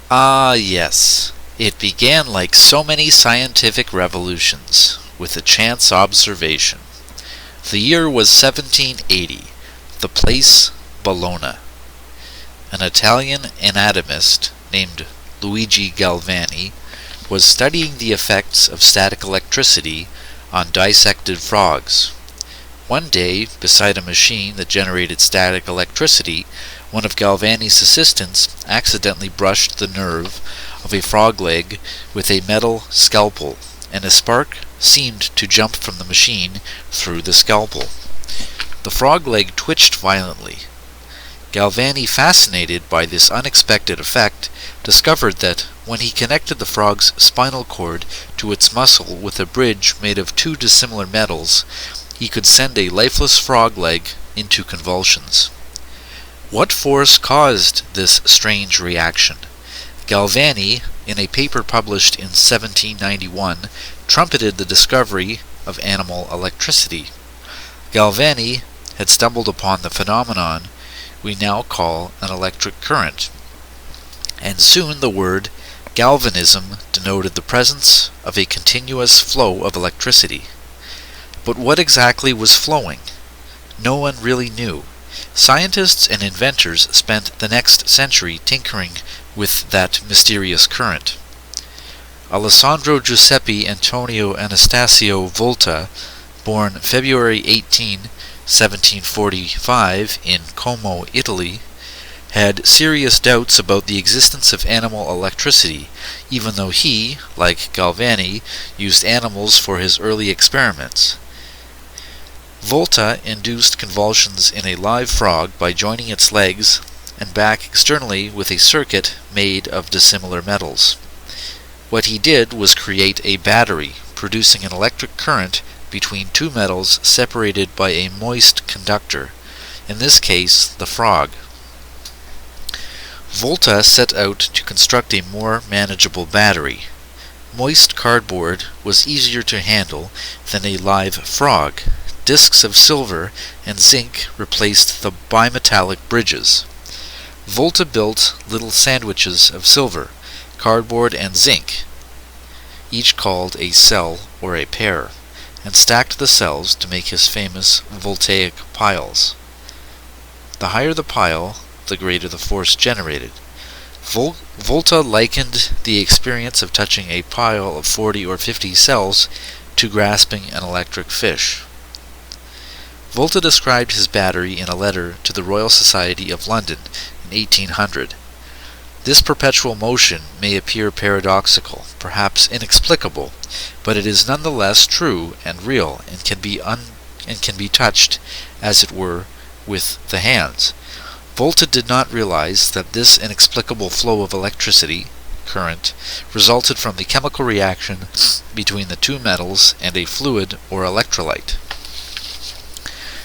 Ah, yes. It began like so many scientific revolutions, with a chance observation. The year was 1780. The place, Bologna. An Italian anatomist named Luigi Galvani was studying the effects of static electricity on dissected frogs. One day, beside a machine that generated static electricity, one of Galvani's assistants accidentally brushed the nerve of a frog leg with a metal scalpel, and a spark seemed to jump from the machine through the scalpel. The frog leg twitched violently. Galvani, fascinated by this unexpected effect, discovered that when he connected the frog's spinal cord to its muscle with a bridge made of two dissimilar metals, he could send a lifeless frog leg into convulsions. What force caused this strange reaction? Galvani, in a paper published in 1791, trumpeted the discovery of animal electricity. Galvani had stumbled upon the phenomenon we now call an electric current, and soon the word galvanism denoted the presence of a continuous flow of electricity. But what exactly was flowing? No one really knew. Scientists and inventors spent the next century tinkering with that mysterious current. Alessandro Giuseppe Antonio Anastasio Volta, born February 18, 1745, in Como, Italy, had serious doubts about the existence of animal electricity, even though he, like Galvani, used animals for his early experiments. Volta induced convulsions in a live frog by joining its legs and back externally with a circuit made of dissimilar metals. What he did was create a battery, producing an electric current between two metals separated by a moist conductor, in this case the frog. Volta set out to construct a more manageable battery. Moist cardboard was easier to handle than a live frog. Discs of silver and zinc replaced the bimetallic bridges. Volta built little sandwiches of silver, cardboard, and zinc, each called a cell or a pair, and stacked the cells to make his famous voltaic piles. The higher the pile, the greater the force generated. Volta likened the experience of touching a pile of 40 or 50 cells to grasping an electric fish. Volta described his battery in a letter to the Royal Society of London in 1800. This perpetual motion may appear paradoxical, perhaps inexplicable, but it is nonetheless true and real, and can be touched, as it were, with the hands. Volta did not realize that this inexplicable flow of electricity, current, resulted from the chemical reaction between the two metals and a fluid or electrolyte.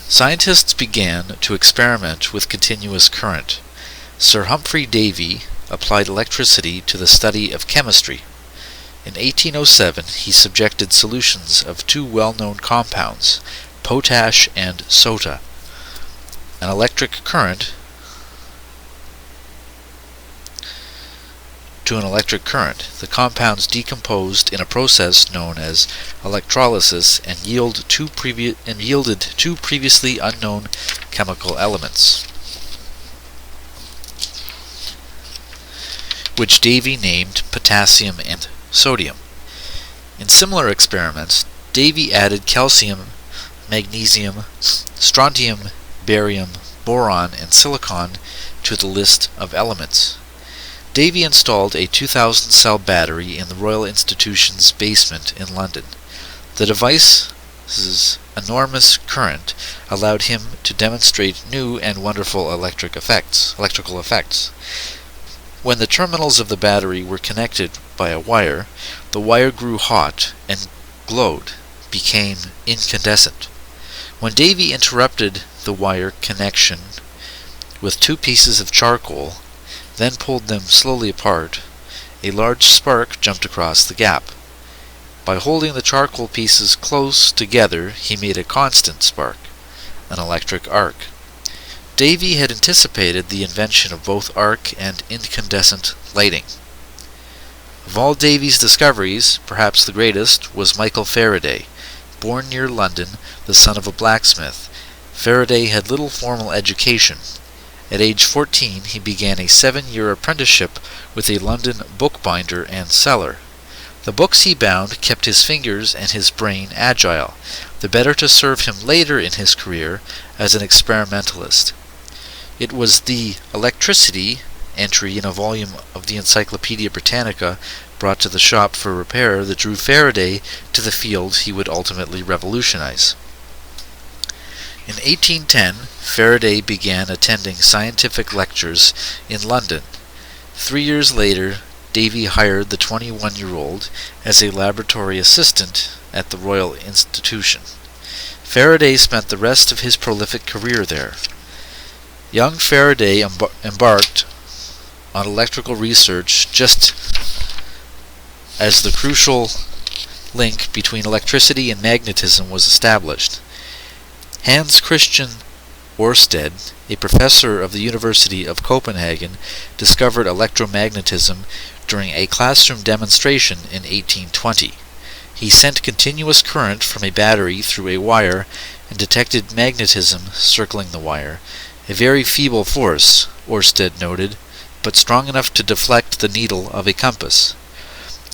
Scientists began to experiment with continuous current. Sir Humphrey Davy applied electricity to the study of chemistry. In 1807, he subjected solutions of two well-known compounds, potash and soda, an electric current to an electric current. The compounds decomposed in a process known as electrolysis and yielded two previously unknown chemical elements, which Davy named potassium and sodium. In similar experiments, Davy added calcium, magnesium, strontium, barium, boron, and silicon to the list of elements. Davy installed a 2,000-cell battery in the Royal Institution's basement in London. The device's enormous current allowed him to demonstrate new and wonderful electrical effects. When the terminals of the battery were connected by a wire, the wire grew hot and glowed, became incandescent. When Davy interrupted the wire connection with two pieces of charcoal, then pulled them slowly apart, a large spark jumped across the gap. By holding the charcoal pieces close together, he made a constant spark, an electric arc. Davy had anticipated the invention of both arc and incandescent lighting. Of all Davy's discoveries, perhaps the greatest was Michael Faraday. Born near London, the son of a blacksmith, Faraday had little formal education. At age 14, he began a 7-year apprenticeship with a London bookbinder and seller. The books he bound kept his fingers and his brain agile, the better to serve him later in his career as an experimentalist. It was the electricity entry in a volume of the Encyclopaedia Britannica brought to the shop for repair that drew Faraday to the field he would ultimately revolutionize. In 1810, Faraday began attending scientific lectures in London. 3 years later, Davy hired the 21-year-old as a laboratory assistant at the Royal Institution. Faraday spent the rest of his prolific career there. Young Faraday embarked on electrical research just as the crucial link between electricity and magnetism was established. Hans Christian Ørsted, a professor of the University of Copenhagen, discovered electromagnetism during a classroom demonstration in 1820. He sent continuous current from a battery through a wire and detected magnetism circling the wire, a very feeble force, Ørsted noted, but strong enough to deflect the needle of a compass.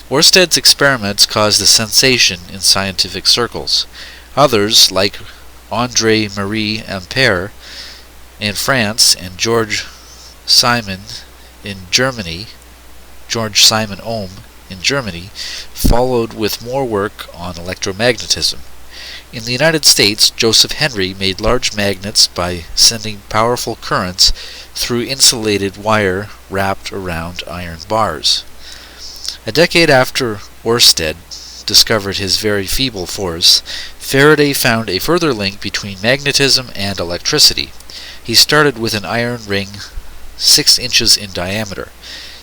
Ørsted's experiments caused a sensation in scientific circles. Others, like André-Marie Ampère in France and George Simon Ohm in Germany, followed with more work on electromagnetism. In the United States, Joseph Henry made large magnets by sending powerful currents through insulated wire wrapped around iron bars. A decade after Ørsted discovered his very feeble force, Faraday found a further link between magnetism and electricity. He started with an iron ring 6 inches in diameter.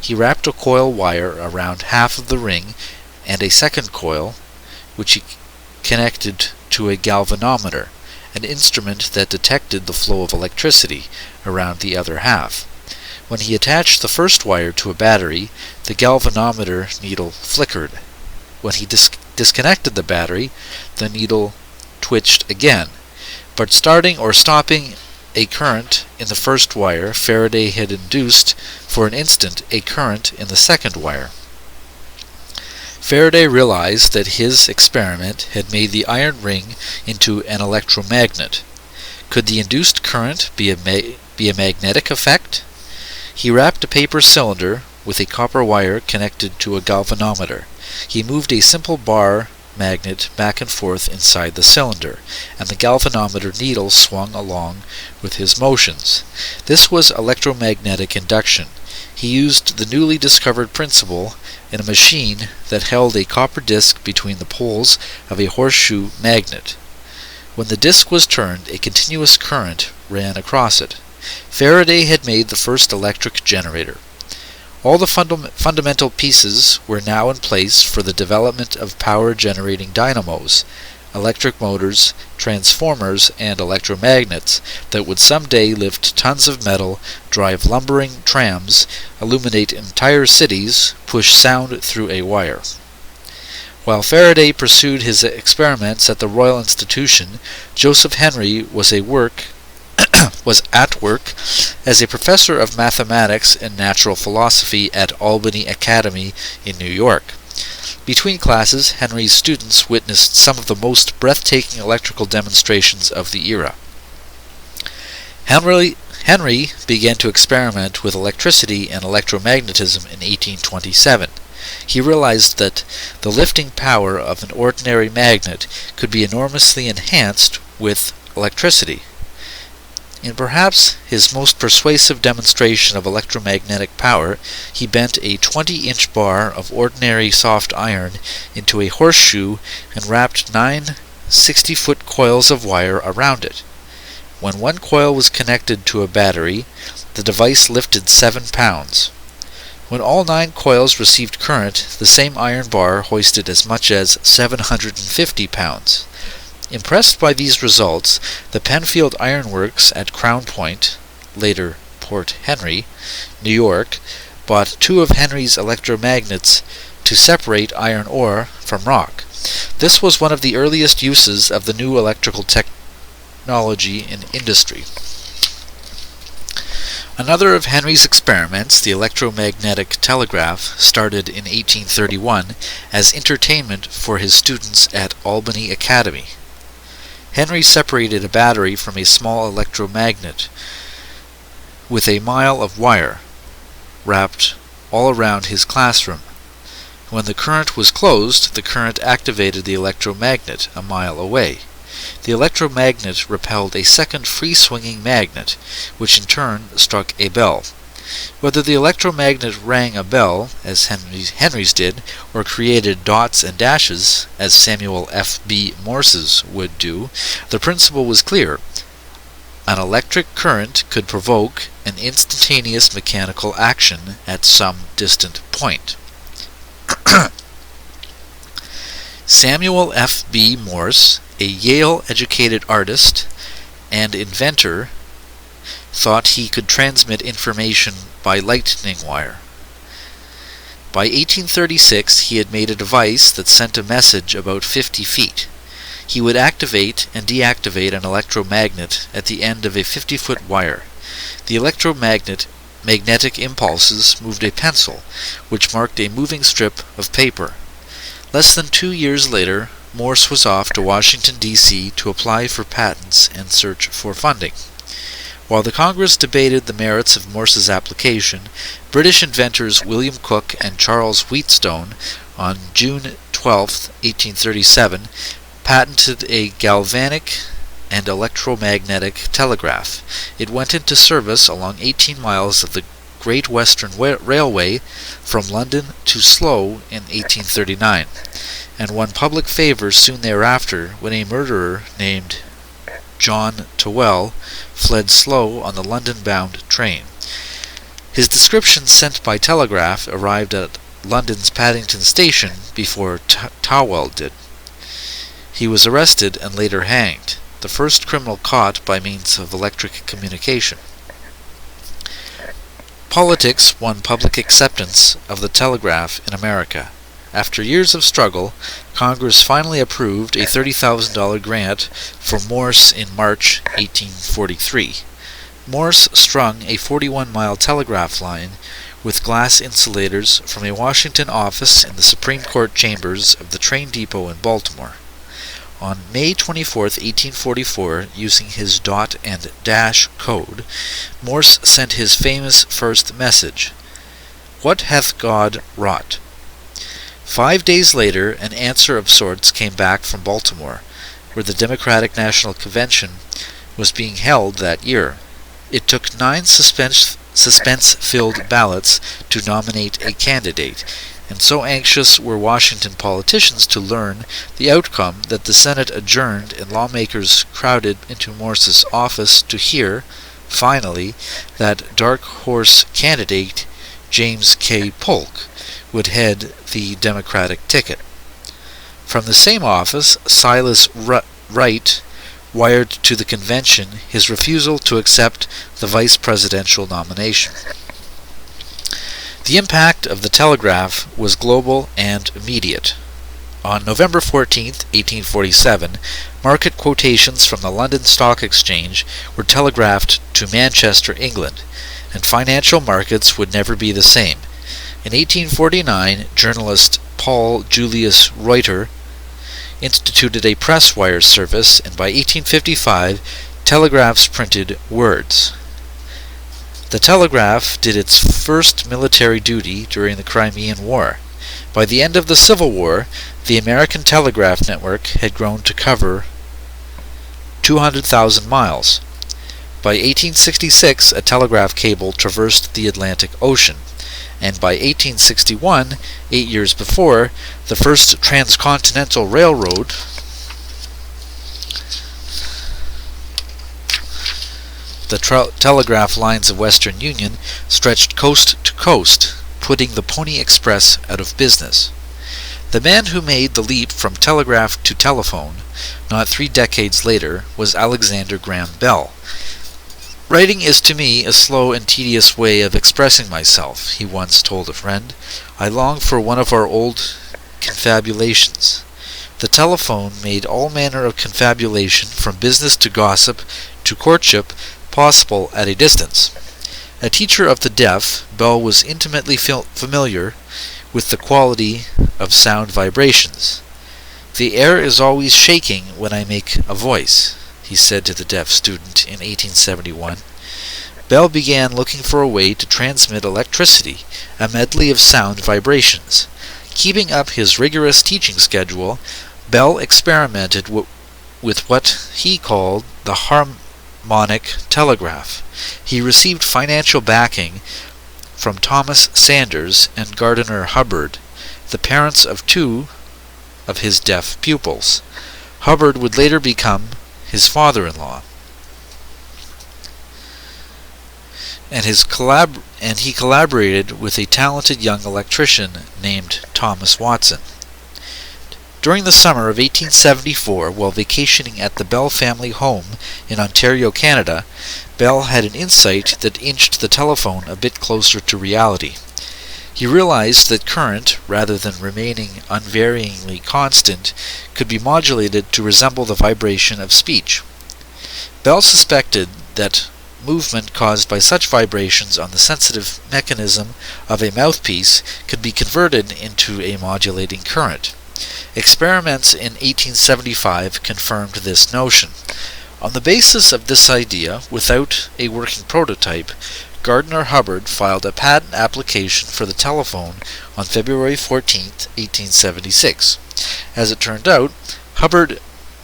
He wrapped a coil wire around half of the ring and a second coil, which he connected to a galvanometer, an instrument that detected the flow of electricity, around the other half. When he attached the first wire to a battery, the galvanometer needle flickered. When he disconnected the battery, the needle twitched again. But starting or stopping a current in the first wire, Faraday had induced, for an instant, a current in the second wire. Faraday realized that his experiment had made the iron ring into an electromagnet. Could the induced current be a magnetic effect? He wrapped a paper cylinder with a copper wire connected to a galvanometer. He moved a simple bar magnet back and forth inside the cylinder, and the galvanometer needle swung along with his motions. This was electromagnetic induction. He used the newly discovered principle in a machine that held a copper disc between the poles of a horseshoe magnet. When the disc was turned, a continuous current ran across it. Faraday had made the first electric generator. All the fundamental pieces were now in place for the development of power-generating dynamos, electric motors, transformers, and electromagnets that would someday lift tons of metal, drive lumbering trams, illuminate entire cities, push sound through a wire. While Faraday pursued his experiments at the Royal Institution, Joseph Henry was at work as a professor of mathematics and natural philosophy at Albany Academy in New York. Between classes, Henry's students witnessed some of the most breathtaking electrical demonstrations of the era. Henry began to experiment with electricity and electromagnetism in 1827. He realized that the lifting power of an ordinary magnet could be enormously enhanced with electricity. In perhaps his most persuasive demonstration of electromagnetic power, he bent a 20-inch bar of ordinary soft iron into a horseshoe and wrapped 9 60-foot coils of wire around it. When one coil was connected to a battery, the device lifted 7 pounds. When all 9 coils received current, the same iron bar hoisted as much as 750 pounds. Impressed by these results, the Penfield Iron Works at Crown Point, later Port Henry, New York, bought 2 of Henry's electromagnets to separate iron ore from rock. This was one of the earliest uses of the new electrical technology in industry. Another of Henry's experiments, the electromagnetic telegraph, started in 1831 as entertainment for his students at Albany Academy. Henry separated a battery from a small electromagnet with a mile of wire wrapped all around his classroom. When the current was closed, the current activated the electromagnet a mile away. The electromagnet repelled a second free-swinging magnet, which in turn struck a bell. Whether the electromagnet rang a bell, as Henry's did, or created dots and dashes, as Samuel F.B. Morse's would do, the principle was clear. An electric current could provoke an instantaneous mechanical action at some distant point. Samuel F.B. Morse, a Yale-educated artist and inventor, thought he could transmit information by lightning wire. By 1836, he had made a device that sent a message about 50 feet. He would activate and deactivate an electromagnet at the end of a 50-foot wire. The magnetic impulses moved a pencil, which marked a moving strip of paper. Less than 2 years later, Morse was off to Washington, D.C. to apply for patents and search for funding. While the Congress debated the merits of Morse's application, British inventors William Cooke and Charles Wheatstone, on June 12, 1837, patented a galvanic and electromagnetic telegraph. It went into service along 18 miles of the Great Western Railway from London to Slough in 1839, and won public favour soon thereafter when a murderer named John Towell fled Slough on the London-bound train. His description sent by telegraph arrived at London's Paddington Station before Towell did. He was arrested and later hanged, the first criminal caught by means of electric communication. Politics won public acceptance of the telegraph in America. After years of struggle, Congress finally approved a $30,000 grant for Morse in March 1843. Morse strung a 41-mile telegraph line with glass insulators from a Washington office in the Supreme Court chambers of the train depot in Baltimore. On May 24, 1844, using his dot and dash code, Morse sent his famous first message, "What hath God wrought?" 5 days later, an answer of sorts came back from Baltimore, where the Democratic National Convention was being held that year. It took 9 suspense-filled ballots to nominate a candidate, and so anxious were Washington politicians to learn the outcome that the Senate adjourned and lawmakers crowded into Morse's office to hear, finally, that dark horse candidate James K. Polk would head the Democratic ticket. From the same office, Silas Wright wired to the convention his refusal to accept the vice presidential nomination. The impact of the telegraph was global and immediate. On November 14, 1847, market quotations from the London Stock Exchange were telegraphed to Manchester, England, and financial markets would never be the same. In 1849, journalist Paul Julius Reuter instituted a press wire service, and by 1855, telegraphs printed words. The telegraph did its first military duty during the Crimean War. By the end of the Civil War, the American telegraph network had grown to cover 200,000 miles. By 1866, a telegraph cable traversed the Atlantic Ocean, and by 1861, 8 years before, the first transcontinental railroad the telegraph lines of Western Union stretched coast to coast, putting the Pony Express out of business. The man who made the leap from telegraph to telephone, not 3 decades later, was Alexander Graham Bell. Writing is to me a slow and tedious way of expressing myself, he once told a friend. I long for one of our old confabulations. The telephone made all manner of confabulation, from business to gossip to courtship, possible at a distance. A teacher of the deaf, Bell was intimately familiar with the quality of sound vibrations. The air is always shaking when I make a voice, he said to the deaf student in 1871. Bell began looking for a way to transmit electricity, a medley of sound vibrations. Keeping up his rigorous teaching schedule, Bell experimented with what he called the harmonic telegraph. He received financial backing from Thomas Sanders and Gardiner Hubbard, the parents of two of his deaf pupils. Hubbard would later become his father-in-law. And he collaborated with a talented young electrician named Thomas Watson. During the summer of 1874, while vacationing at the Bell family home in Ontario, Canada, Bell had an insight that inched the telephone a bit closer to reality. He realized that current, rather than remaining unvaryingly constant, could be modulated to resemble the vibration of speech. Bell suspected that movement caused by such vibrations on the sensitive mechanism of a mouthpiece could be converted into a modulating current. Experiments in 1875 confirmed this notion. On the basis of this idea, without a working prototype, Gardiner Hubbard filed a patent application for the telephone on February 14, 1876. As it turned out, Hubbard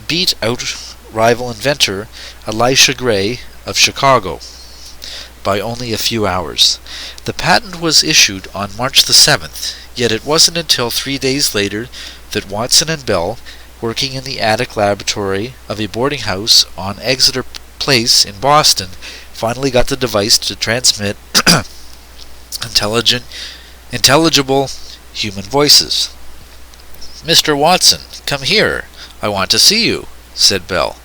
beat out rival inventor Elisha Gray of Chicago by only a few hours. The patent was issued on March the 7th, yet it wasn't until 3 days later that Watson and Bell, working in the attic laboratory of a boarding house on Exeter Place in Boston, finally got the device to transmit intelligible human voices. "Mr. Watson, come here. I want to see you," said Bell.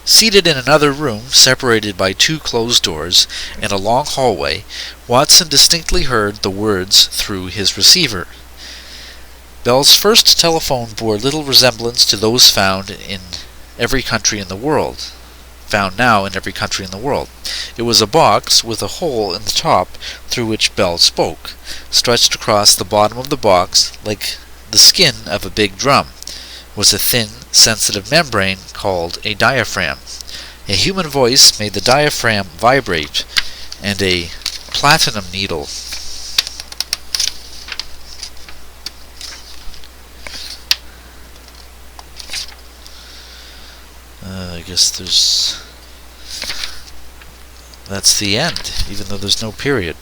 Seated in another room, separated by 2 closed doors and a long hallway, Watson distinctly heard the words through his receiver. Bell's first telephone bore little resemblance to those found now in every country in the world. It was a box with a hole in the top through which Bell spoke. Stretched across the bottom of the box, like the skin of a big drum, was a thin, sensitive membrane called a diaphragm. A human voice made the diaphragm vibrate, and a platinum needle I guess that's the end, even though there's no period.